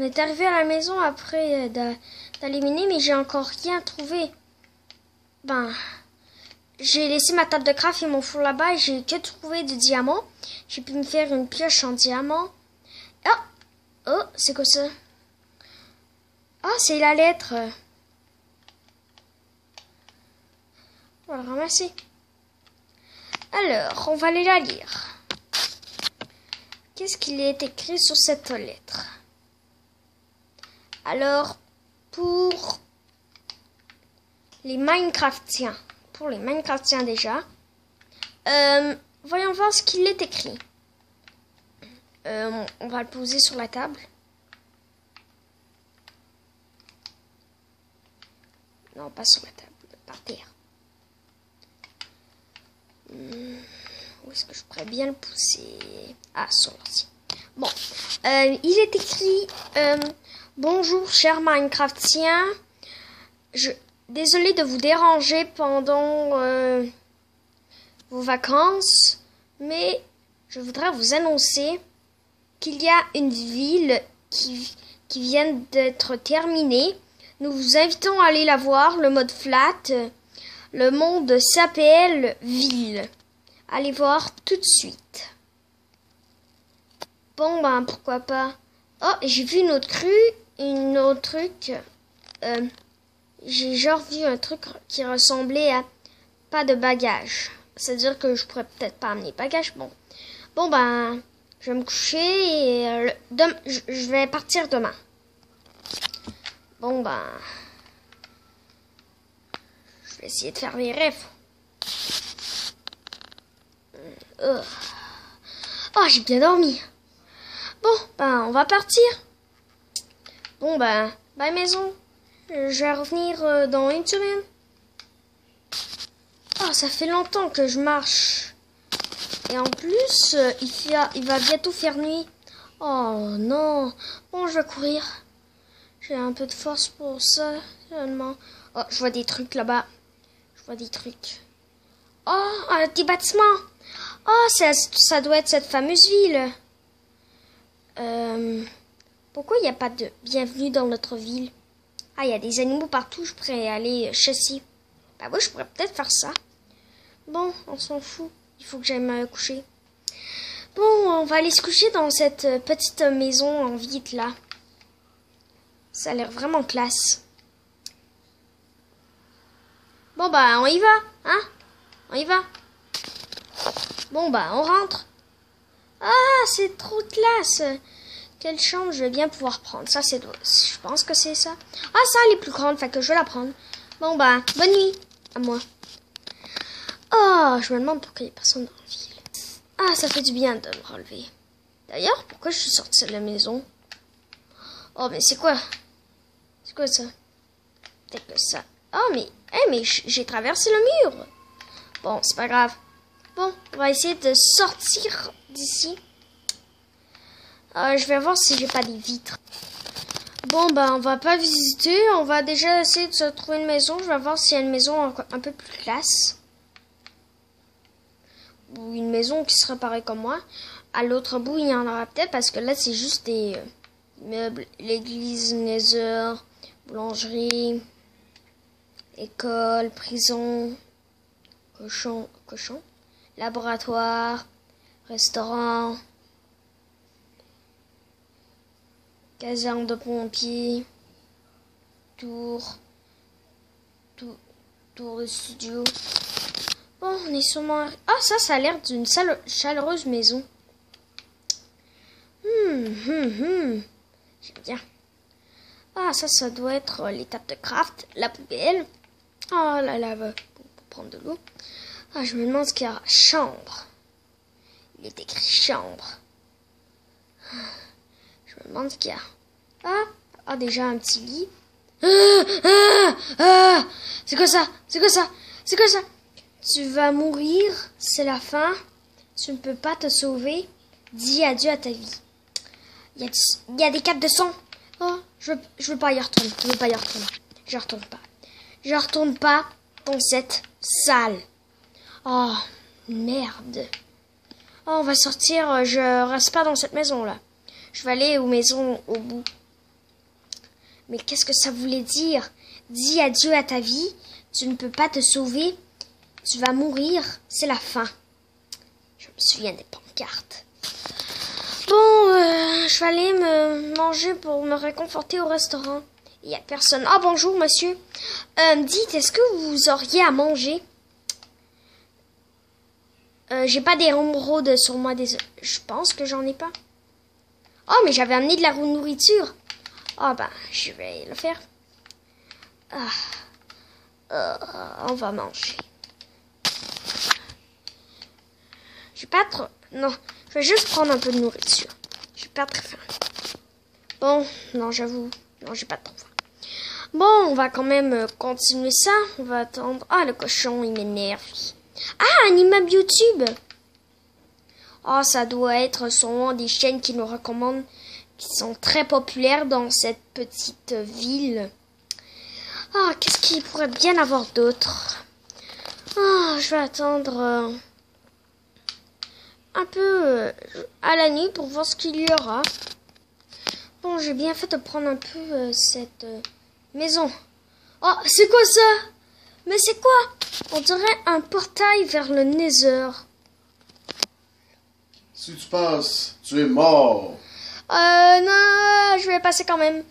est arrivé à la maison après d'aller miner, mais j'ai encore rien trouvé. Ben, j'ai laissé ma table de craft et mon four là-bas et j'ai que trouvé du diamant. J'ai pu me faire une pioche en diamant. Oh, c'est quoi ça? Ah, c'est la lettre. On va la ramasser. Alors, on va aller la lire. Qu'est-ce qu'il est écrit sur cette lettre? Alors, pour les Minecraftiens. Pour les Minecraftiens déjà. Voyons voir ce qu'il est écrit. On va le poser sur la table. Non, pas sur la table, par terre. Où est-ce que je pourrais bien le pousser? Ah, sur l'ordi. Bon, il est écrit bonjour, chers Minecraftiens. Désolé de vous déranger pendant vos vacances, mais je voudrais vous annoncer qu'il y a une ville qui vient d'être terminée. Nous vous invitons à aller la voir, le mode flat. Le monde s'appelle ville. Allez voir tout de suite. Bon, ben, pourquoi pas. Oh, j'ai vu une autre truc. J'ai genre vu un truc qui ressemblait à pas de bagages. C'est-à-dire que je pourrais peut-être pas amener bagages. Bon, ben, je vais me coucher et je vais partir demain. Bon, ben, je vais essayer de faire des rêves. Oh, j'ai bien dormi. Bon, ben, on va partir. Bon, ben, bye maison. Je vais revenir dans une semaine. Oh, ça fait longtemps que je marche. Et en plus, il va bientôt faire nuit. Oh non. Bon, je vais courir. J'ai un peu de force pour ça, seulement. Oh, je vois des trucs là-bas. Je vois des trucs. Oh, des bâtiments. Oh, ça doit être cette fameuse ville. Pourquoi il n'y a pas de bienvenue dans notre ville? Ah, il y a des animaux partout, je pourrais aller chasser. Bah oui, je pourrais peut-être faire ça. Bon, on s'en fout. Il faut que j'aille me coucher. Bon, on va aller se coucher dans cette petite maison en vitre là. Ça a l'air vraiment classe. Bon, bah, on y va, hein? On y va. Bon, bah, on rentre. Ah, c'est trop classe. Quelle chambre je vais bien pouvoir prendre? Ça, je pense que c'est ça. Ah, ça, elle est plus grande, fait que je vais la prendre. Bon, bah, bonne nuit à moi. Oh, je me demande pourquoi il n'y a personne dans la ville. Ah, ça fait du bien de me relever. D'ailleurs, pourquoi je suis sortie de la maison? Oh, mais c'est quoi? C'est quoi ça? Peut-être que ça... Oh, mais j'ai traversé le mur. Bon, c'est pas grave. Bon, on va essayer de sortir d'ici. Je vais voir si j'ai pas des vitres. Bon, ben, on va pas visiter. On va déjà essayer de se trouver une maison. Je vais voir s'il y a une maison un peu plus classe. Ou une maison qui serait pareille comme moi. À l'autre bout, il y en aura peut-être parce que là, c'est juste des meubles. L'église, Nether, boulangerie, école, prison, cochon, laboratoire, restaurant, caserne de pompiers, tour de studio. Bon, on est sûrement... Ah, ça a l'air d'une chaleureuse maison. J'aime bien. Ah, ça doit être l'étape de craft, la poubelle. Oh, la lave pour prendre de l'eau. Ah, je me demande ce qu'il y a. Chambre. Il est écrit chambre. Je me demande ce qu'il y a. Ah, déjà un petit lit. C'est quoi ça? C'est quoi ça? C'est quoi ça? Tu vas mourir, c'est la fin. Tu ne peux pas te sauver. Dis adieu à ta vie. Il y a des capes de son. Oh, je veux pas y retourner. Je veux pas y retourner. Je retourne pas. Je retourne pas dans cette salle. Oh, merde. Oh, on va sortir. Je reste pas dans cette maison là. Je vais aller aux maisons au bout. Mais qu'est-ce que ça voulait dire? Dis adieu à ta vie. Tu ne peux pas te sauver. Tu vas mourir. C'est la fin. Je me souviens des pancartes. Bon, je vais aller me manger pour me réconforter au restaurant. Il n'y a personne. Ah, bonjour, monsieur. Dites, est-ce que vous auriez à manger? J'ai pas d'émeraude sur moi. Je pense que j'en ai pas. Oh, mais j'avais amené de la nourriture. Ah, ben, je vais le faire. On va manger. J'ai pas trop... Non, je vais juste prendre un peu de nourriture. J'ai pas très faim. Bon, non, j'avoue. Non, j'ai pas trop faim. Bon, on va quand même continuer ça. On va attendre... Ah, le cochon, il m'énerve. Ah, un immeuble YouTube. Oh, ça doit être sûrement des chaînes qui nous recommandent, qui sont très populaires dans cette petite ville. Ah, qu'est-ce qu'il pourrait bien avoir d'autre? Ah, je vais attendre un peu à la nuit pour voir ce qu'il y aura. Bon, j'ai bien fait de prendre un peu cette maison. Oh, c'est quoi ça? Mais c'est quoi? On dirait un portail vers le Nether. Si tu passes, tu es mort. Non, je vais passer quand même.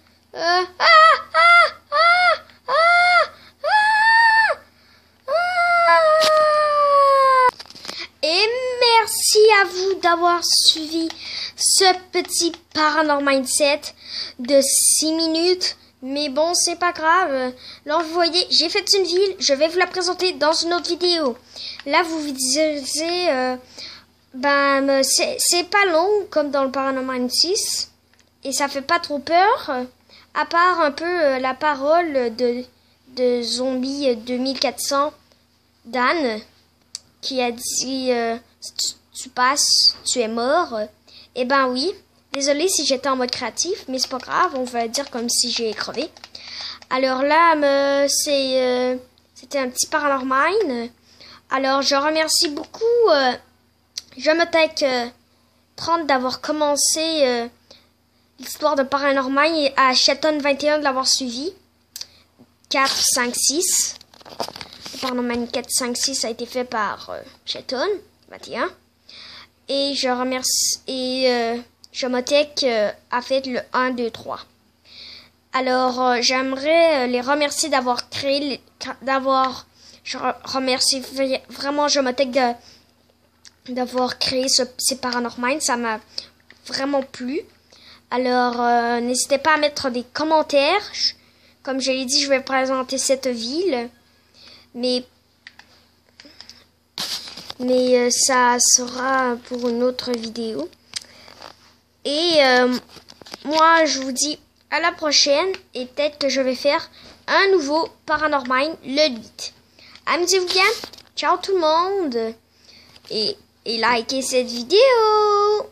Et merci à vous d'avoir suivi ce petit Paranormal Set de 6 minutes. Mais bon, c'est pas grave. Là, vous voyez, j'ai fait une ville. Je vais vous la présenter dans une autre vidéo. Là, vous vous disiez... c'est pas long comme dans le Paranormal 6. Et ça fait pas trop peur. À part un peu la parole de Zombie 2400 Dan. Qui a dit si tu passes, tu es mort. Eh ben oui. Désolée si j'étais en mode créatif, mais c'est pas grave, on va dire comme si j'ai crevé. Alors là, c'était un petit Paranormal. Alors je remercie beaucoup Jomotech 30 d'avoir commencé l'histoire de Paranormal et à Chaton 21 de l'avoir suivi. 4, 5, 6. Le Paranormal 4, 5, 6 a été fait par Chaton 21. Et je remercie... Jomotech a fait le 1, 2, 3. Alors, j'aimerais les remercier d'avoir créé... Je remercie vraiment Jomotech d'avoir créé ces Paranormal. Ça m'a vraiment plu. Alors, n'hésitez pas à mettre des commentaires. Comme je l'ai dit, je vais présenter cette ville. Mais ça sera pour une autre vidéo. Et moi, je vous dis à la prochaine. Et peut-être que je vais faire un nouveau Paranormal le 8. Amusez-vous bien. Ciao tout le monde. Et likez cette vidéo.